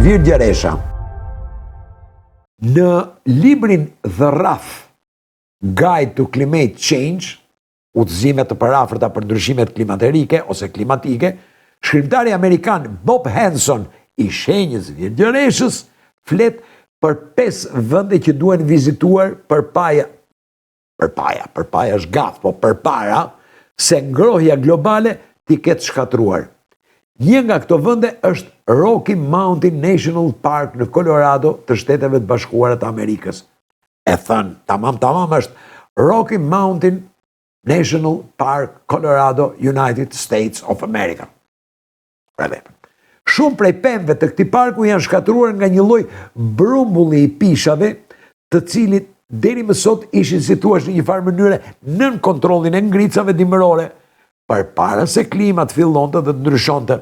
Virgë Gjeresha. Në librin The Rough Guide to Climate Change, udhëzime të parafërta për ndryshimet klimatike ose klimatike, shkrimtari amerikan Bob Hanson i shenjës Virgë Gjereshës flet për 5 vende që duhen vizituar përpara është gaf, po përpara se ngrohja globale t'i ketë shkatruar. Një nga këto vende është Rocky Mountain National Park në Colorado të Shteteve të Bashkuara të Amerikës. E thënë, tamam është Rocky Mountain National Park, Colorado, United States of America. Shumë prej pemëve të këtij parku janë shkatruar nga një lloj brumbulli i pishave, të cilit deri më sot ishin si thua në një farë mënyre nën kontrollin e ngricave dimërore, përpara se klimat fillonte të ndryshonte.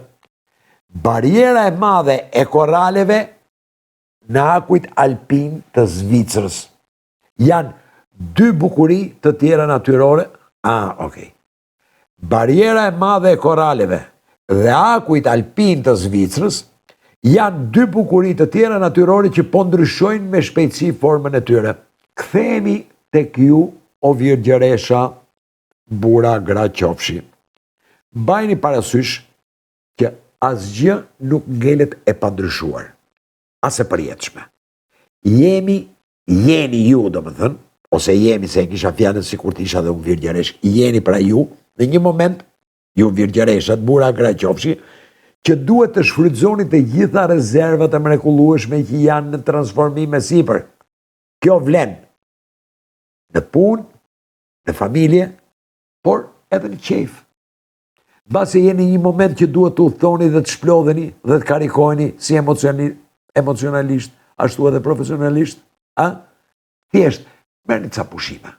Bariera e madhe e koraleve në akujt alpin të Zvicrës. Janë 2 bukuri të tjera natyrore. Bariera e madhe e koraleve dhe akujt alpin të Zvicrës janë 2 bukuri të tjera natyrore që po ndryshojnë me shpejtësi formën e tyre. Kthehemi tek ju, o Virgë Gjeresha, bura gra qofshi. Mbajini parasysh që asgjë nuk ngelet e pandryshuar, as e përjetshme. Jeni ju, domethënë, ose jemi, se e kisha fjalën sikur të isha dhe unë Virgë Gjeresh, jeni pra ju, në një moment, ju Virgë Gjeresha, bura gra qofshi, që duhet të shfrytëzoni të gjitha rezervat e mrekullueshme që janë në transformime sipër. Kjo vlen në punë, në familje, por edhe në qejf. Mbasi jeni një moment që duhet të udhëtoni dhe të shplodheni dhe të karikoheni si emocionalisht, ashtu edhe profesionalisht, thjesht merrni ca pushime.